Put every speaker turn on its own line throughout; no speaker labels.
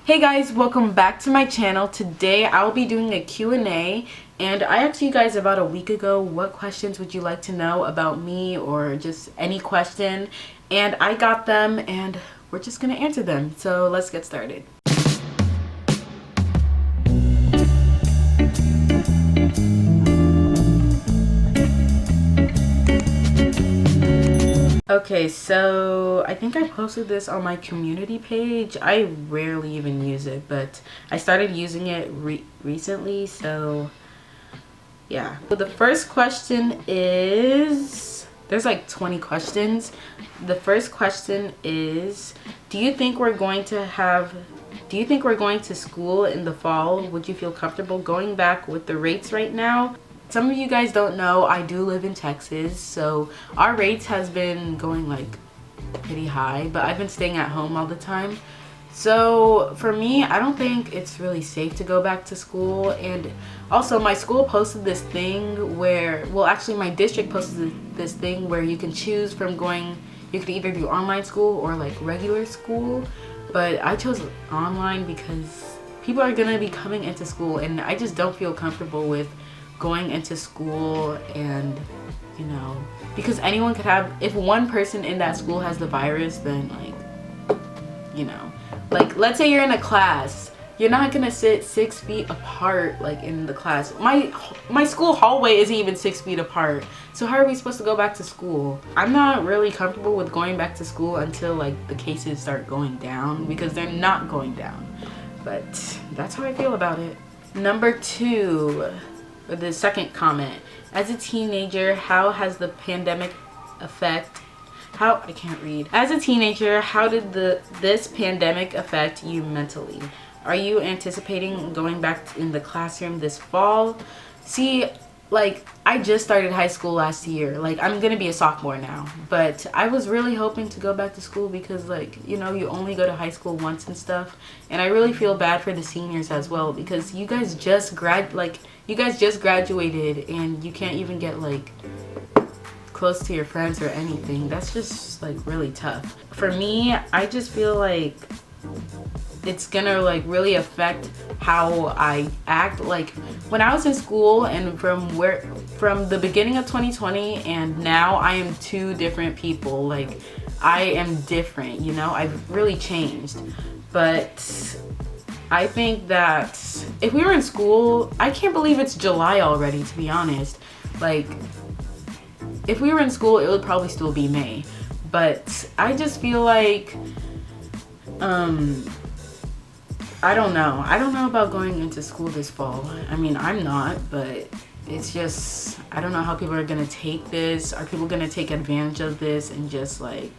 Hey guys, welcome back to my channel. Today I'll be doing a Q&A, and I asked you guys about a week ago what questions would you like to know about me or just any question, and I got them and we're just gonna answer them. So let's get started. Okay, so I think I posted this on my community page. I rarely even use it, but I started using it recently, so yeah. So the first question is, there's like 20 questions. The first question is, do you think we're going to school in the fall? Would you feel comfortable going back with the rates right now? Some of you guys don't know, I do live in Texas, so our rates has been going like pretty high, but I've been staying at home all the time. So for me, I don't think it's really safe to go back to school. And also my school posted this thing where, well actually my district posted this thing where you can choose from going, you could either do online school or like regular school, but I chose online because people are gonna be coming into school and I just don't feel comfortable with going into school, and you know, because anyone could have, if one person in that school has the virus, then like, you know, like let's say you're in a class, you're not gonna sit 6 feet apart like in the class. My school hallway isn't even 6 feet apart, so how are we supposed to go back to school? I'm not really comfortable with going back to school until like the cases start going down, because they're not going down, but that's how I feel about it. Number 2, the second comment, as a teenager, how has the pandemic affect, as a teenager, how did this pandemic affect you mentally? Are you anticipating going back in the classroom this fall? See, like I just started high school last year. Like I'm gonna be a sophomore now, but I was really hoping to go back to school because, like, you know, you only go to high school once and stuff. And I really feel bad for the seniors as well, because you guys just graduated and you can't even get like close to your friends or anything. That's just like really tough. For me, I just feel like it's gonna like really affect how I act. Like when I was in school, and from the beginning of 2020 and now, I am two different people. Like I am different, you know, I've really changed. But I think that if we were in school, I can't believe it's July already, to be honest. Like if we were in school, it would probably still be May. But I just feel like I don't know about going into school this fall. I mean, I'm not, but it's just, I don't know how people are gonna take this. Are people gonna take advantage of this and just like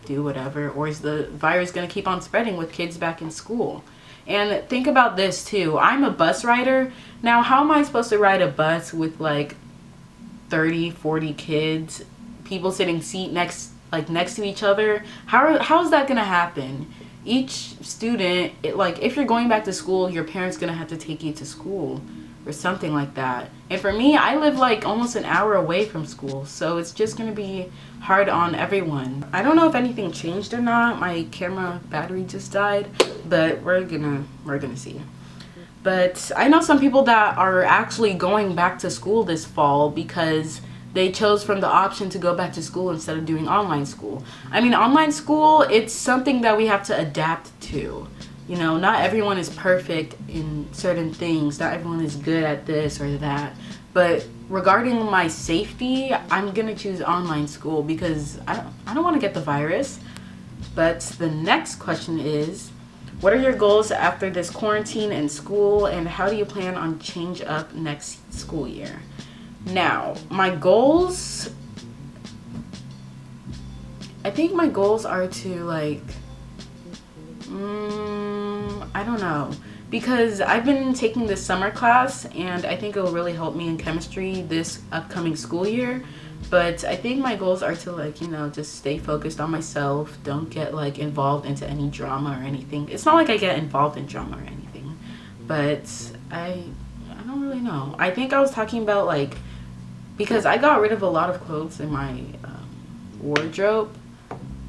do whatever? Or is the virus gonna keep on spreading with kids back in school? And think about this too. I'm a bus rider. Now, how am I supposed to ride a bus with like 30, 40 kids, people sitting next to each other? How is that gonna happen? Each student, like if you're going back to school, your parents gonna have to take you to school or something like that. And for me, I live like almost an hour away from school, so it's just gonna be hard on everyone. I don't know if anything changed or not. My camera battery just died, but we're gonna see. But I know some people that are actually going back to school this fall because they chose from the option to go back to school instead of doing online school. I mean, online school, it's something that we have to adapt to. You know, not everyone is perfect in certain things. Not everyone is good at this or that. But regarding my safety, I'm gonna choose online school because I don't want to get the virus. But the next question is, what are your goals after this quarantine and school, and how do you plan on change up next school year? Now, my goals, I think my goals are to like, I don't know, because I've been taking this summer class and I think it will really help me in chemistry this upcoming school year. But I think my goals are to like, you know, just stay focused on myself, don't get like involved into any drama or anything. It's not like I get involved in drama or anything, but I don't really know. I think I was talking about like, because I got rid of a lot of clothes in my wardrobe,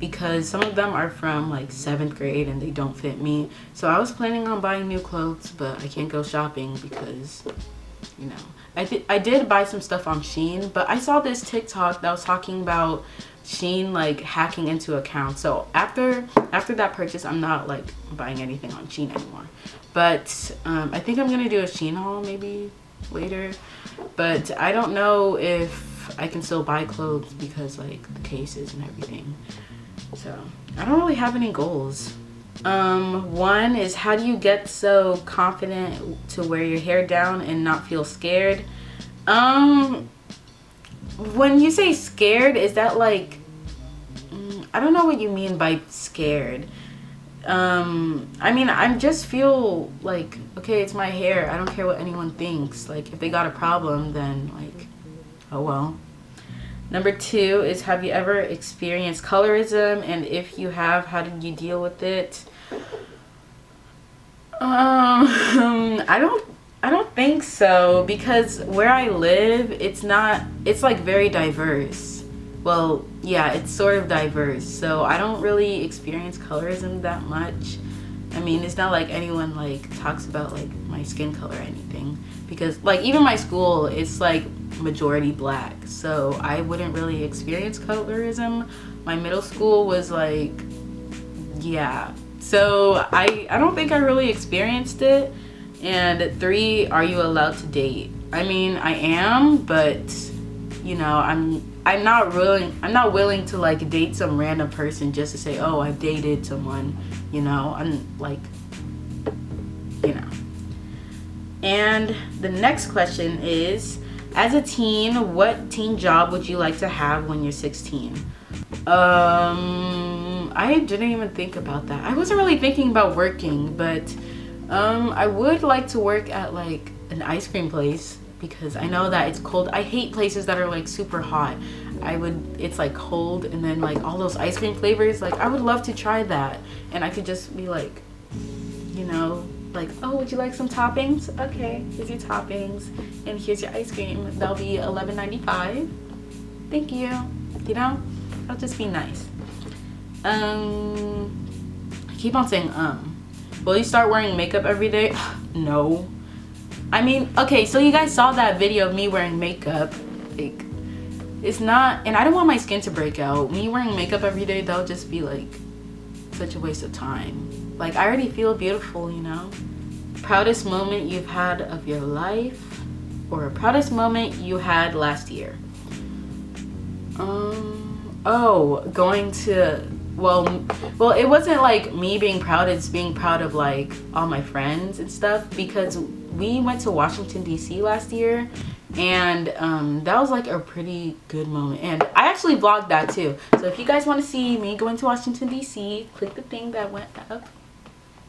because some of them are from like 7th grade and they don't fit me. So I was planning on buying new clothes, but I can't go shopping because, you know, I did buy some stuff on Shein, but I saw this TikTok that was talking about Shein like hacking into accounts. So after that purchase, I'm not like buying anything on Shein anymore. But I think I'm gonna do a Shein haul maybe later, but I don't know if I can still buy clothes because like the cases and everything. So I don't really have any goals. One is, how do you get so confident to wear your hair down and not feel scared? When you say scared, is that like, I don't know what you mean by scared. I mean, I just feel like, okay, it's my hair. I don't care what anyone thinks. Like, if they got a problem, then like, oh well. Number 2 is, have you ever experienced colorism? And if you have, how did you deal with it? I don't think so, because where I live, it's like very diverse. Well, yeah, it's sort of diverse, so I don't really experience colorism that much. I mean, it's not like anyone like talks about like my skin color or anything, because like even my school, it's like majority black, so I wouldn't really experience colorism. My middle school was like, yeah, so I don't think I really experienced it. And 3, are you allowed to date? I mean, I am, but you know, I'm not willing to like date some random person just to say, oh, I've dated someone, you know. I'm like, you know. And the next question is, as a teen, what teen job would you like to have when you're 16? I didn't even think about that. I wasn't really thinking about working, but I would like to work at like an ice cream place, because I know that it's cold. I hate places that are like super hot. It's like cold, and then like all those ice cream flavors, like I would love to try that. And I could just be like, you know, like, oh, would you like some toppings? Okay, here's your toppings, and here's your ice cream. That'll be $11.95. Thank you. You know, that'll just be nice. I keep on saying will you start wearing makeup every day? No. I mean, okay, so you guys saw that video of me wearing makeup. Like, it's not, and I don't want my skin to break out. Me wearing makeup every day, that'll just be like such a waste of time. Like, I already feel beautiful, you know. Proudest moment you've had of your life, or a proudest moment you had last year? Oh, going to, well, it wasn't like me being proud, it's being proud of like all my friends and stuff, because we went to Washington DC last year, and that was like a pretty good moment, and I actually vlogged that too. So if you guys want to see me going to Washington DC, click the thing that went up.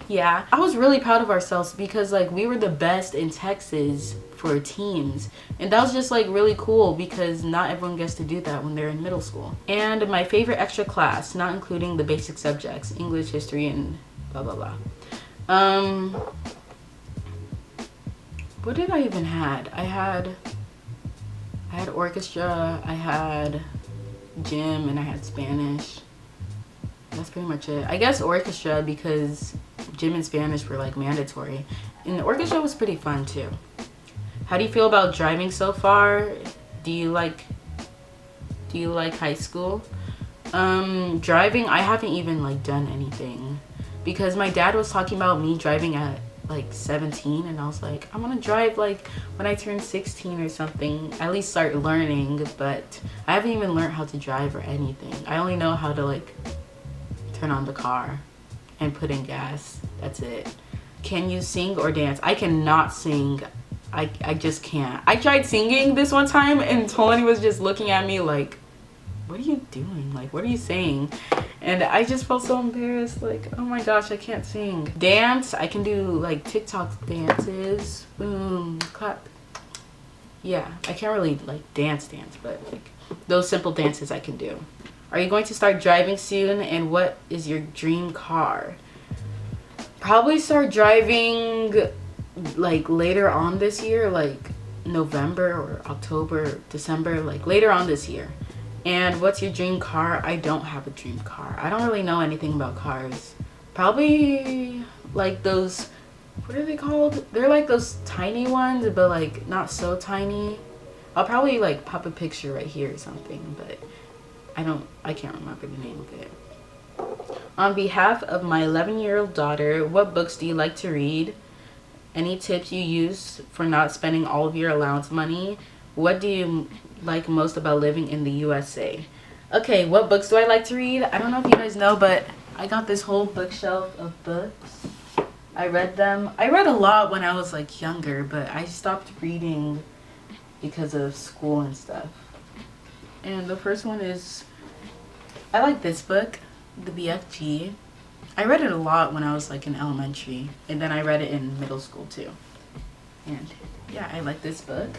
Yeah, I was really proud of ourselves, because like we were the best in Texas for teams, and that was just like really cool, because not everyone gets to do that when they're in middle school. And my favorite extra class, not including the basic subjects, English, history, and blah blah blah. What did I even had? I had orchestra, I had gym, and I had Spanish. That's pretty much it. I guess orchestra, because gym and Spanish were like mandatory, and the orchestra was pretty fun too. How do you feel about driving so far? Do you like high school? Driving, I haven't even like done anything, because my dad was talking about me driving at like 17, and I was like, I want to drive like when I turn 16 or something, at least start learning. But I haven't even learned how to drive or anything. I only know how to like turn on the car and put in gas. That's it. Can you sing or dance? I cannot sing. I just can't. I tried singing this one time, and Tolani was just looking at me like, what are you doing? Like, what are you saying? And I just felt so embarrassed, like, oh my gosh, I can't sing. Dance, I can do like TikTok dances, boom, clap. Yeah, I can't really like dance, but like those simple dances I can do. Are you going to start driving soon, and what is your dream car? Probably start driving like later on this year, like November or October, December, like later on this year. And what's your dream car? I don't have a dream car. I don't really know anything about cars. Probably like those, what are they called? They're like those tiny ones, but like not so tiny. I'll probably like pop a picture right here or something, but I can't remember the name of it. On behalf of my 11-year-old daughter, what books do you like to read? Any tips you use for not spending all of your allowance money? What do you like most about living in the USA? Okay, what books do I like to read? I don't know if you guys know, but I got this whole bookshelf of books. I read them. I read a lot when I was like younger, but I stopped reading because of school and stuff. And the first one is, I like this book, The BFG. I read it a lot when I was like in elementary, and then I read it in middle school too. And yeah, I like this book.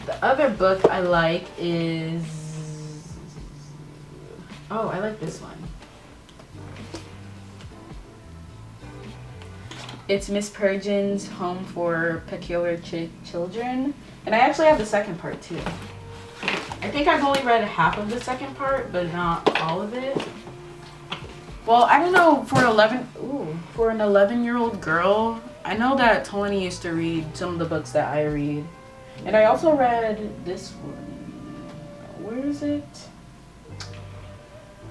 The other book I like is, oh, I like this one. It's Miss Purgeon's Home for Peculiar Children. And I actually have the second part too. I think I've only read half of the second part, but not all of it. Well, I don't know, for an 11-year-old girl, I know that Tony used to read some of the books that I read. And I also read this one. Where is it?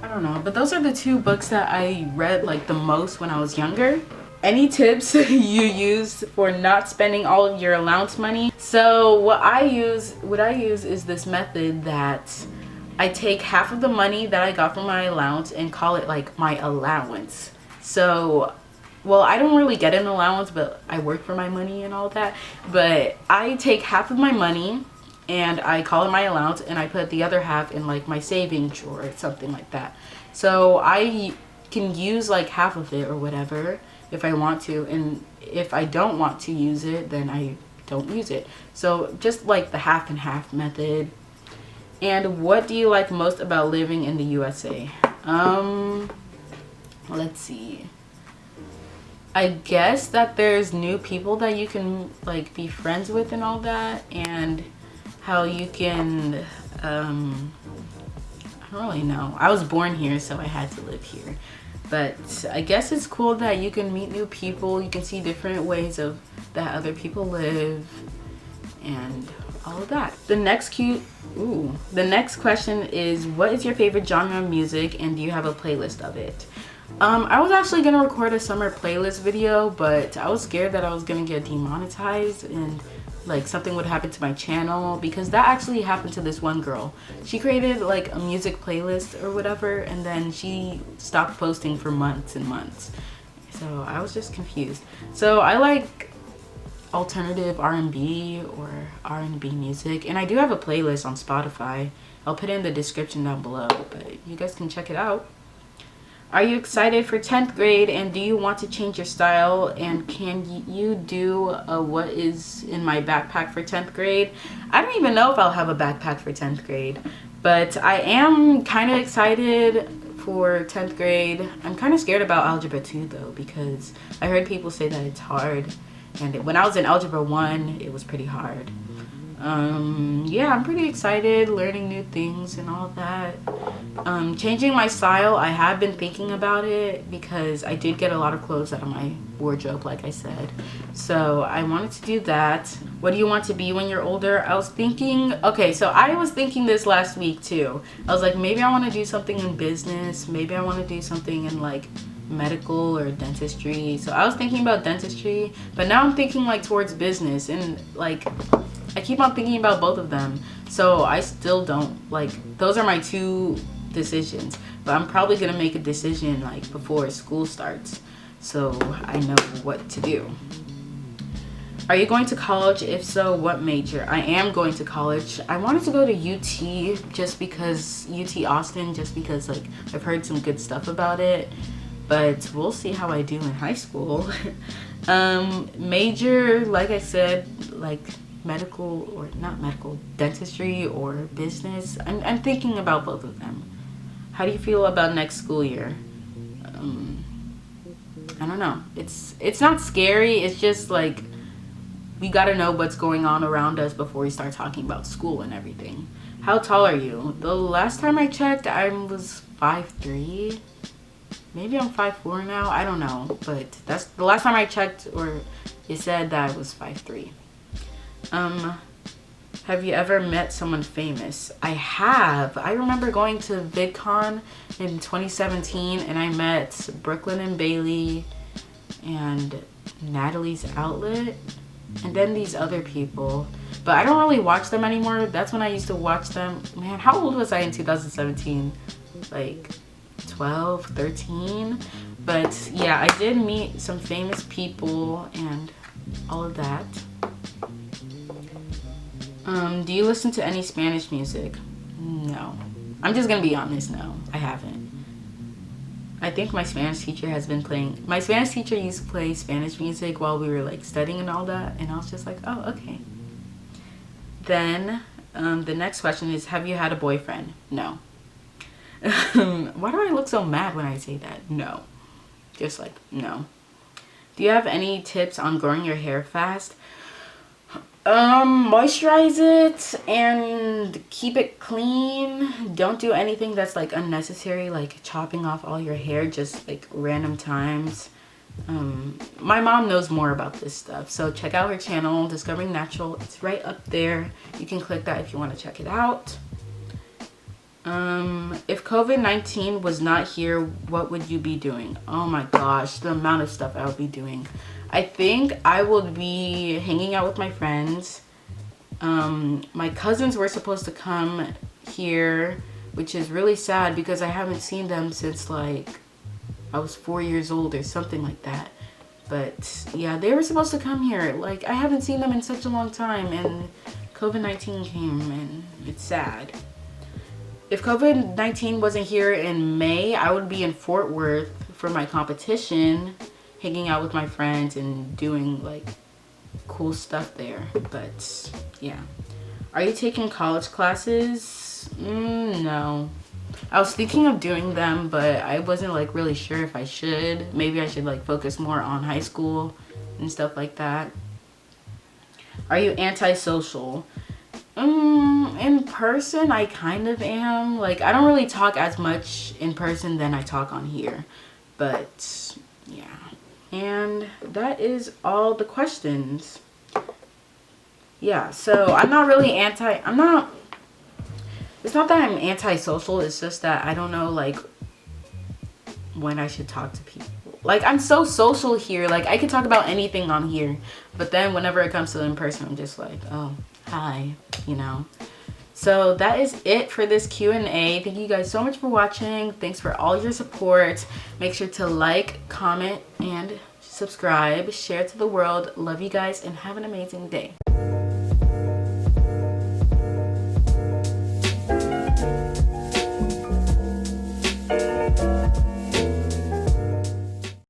I don't know, but those are the two books that I read like the most when I was younger. Any tips you use for not spending all of your allowance money? So what I use is this method that I take half of the money that I got from my allowance and call it like my allowance. So, well, I don't really get an allowance, but I work for my money and all that. But I take half of my money and I call it my allowance, and I put the other half in like my saving drawer or something like that. So I can use like half of it or whatever if I want to, and if I don't want to use it, then I don't use it. So just like the half and half method. And what do you like most about living in the USA? Let's see. I guess that there's new people that you can like be friends with and all that, and how you can, I don't really know. I was born here, so I had to live here. But I guess it's cool that you can meet new people. You can see different ways of that other people live and all of that. The next question is, what is your favorite genre of music, and do you have a playlist of it? I was actually gonna record a summer playlist video, but I was scared that I was gonna get demonetized and like something would happen to my channel, because that actually happened to this one girl. She created like a music playlist or whatever, and then she stopped posting for months and months. So I was just confused. So I like alternative R&B or R&B music, and I do have a playlist on Spotify. I'll put it in the description down below, but you guys can check it out. Are you excited for 10th grade, and do you want to change your style, and can you do what is in my backpack for 10th grade? I don't even know if I'll have a backpack for 10th grade, but I am kind of excited for 10th grade. I'm kind of scared about Algebra 2 though, because I heard people say that it's hard, and when I was in Algebra 1, it was pretty hard. Yeah, I'm pretty excited, learning new things and all that. Changing my style, I have been thinking about it, because I did get a lot of clothes out of my wardrobe, like I said. So I wanted to do that. What do you want to be when you're older? I was thinking, okay, so I was thinking this last week too. I was like, maybe I want to do something in business. Maybe I want to do something in like medical or dentistry. So I was thinking about dentistry, but now I'm thinking like towards business, and like I keep on thinking about both of them. So I still don't, like, those are my two decisions, but I'm probably gonna make a decision like before school starts, so I know what to do. Are you going to college? If so, what major? I am going to college. I wanted to go to UT just because, UT Austin, just because like I've heard some good stuff about it, but we'll see how I do in high school. Major, like I said, like medical, or not medical, dentistry or business. I'm thinking about both of them. How do you feel about next school year? I don't know. It's not scary. It's just like we gotta know what's going on around us before we start talking about school and everything. How tall are you? The last time I checked, I was 5'3". Maybe I'm 5'4" now. I don't know. But that's the last time I checked, or it said that I was 5'3". Have you ever met someone famous? I have. I remember going to VidCon in 2017 and I met Brooklyn and Bailey and Natalie's Outlet and then these other people. But I don't really watch them anymore. That's when I used to watch them. Man, how old was I in 2017? Like 12, 13? But yeah, I did meet some famous people and all of that. Do you listen to any Spanish music? No. I'm just gonna be honest, no. I haven't. I think my Spanish teacher has been playing... My Spanish teacher used to play Spanish music while we were like studying and all that. And I was just like, oh, okay. Then, the next question is, have you had a boyfriend? No. Why do I look so mad when I say that? No. Just like, no. Do you have any tips on growing your hair fast? Moisturize it and keep it clean. Don't do anything that's like unnecessary, like chopping off all your hair just like random times. My mom knows more about this stuff, so check out her channel, Discovering Natural. It's right up there. You can click that if you want to check it out. If COVID-19 was not here, what would you be doing? Oh my gosh, the amount of stuff I would be doing. I think I would be hanging out with my friends. My cousins were supposed to come here, which is really sad because I haven't seen them since like I was 4 years old or something like that. But yeah, they were supposed to come here. Like, I haven't seen them in such a long time and COVID-19 came and it's sad. If COVID-19 wasn't here in May, I would be in Fort Worth for my competition, hanging out with my friends and doing like cool stuff there. But yeah. Are you taking college classes? No. I was thinking of doing them, but I wasn't like really sure if I should. Maybe I should like focus more on high school and stuff like that. Are you antisocial? In person, I kind of am. Like, I don't really talk as much in person than I talk on here. But yeah. And that is all the questions. Yeah, so I'm not really it's not that I'm antisocial, it's just that I don't know like when I should talk to people. Like, I'm so social here, like I can talk about anything on here, but then whenever it comes to in person, I'm just like, oh, hi, you know. So that is it for this Q&A. Thank you guys so much for watching. Thanks for all your support. Make sure to like, comment, and subscribe. Share it to the world. Love you guys and have an amazing day.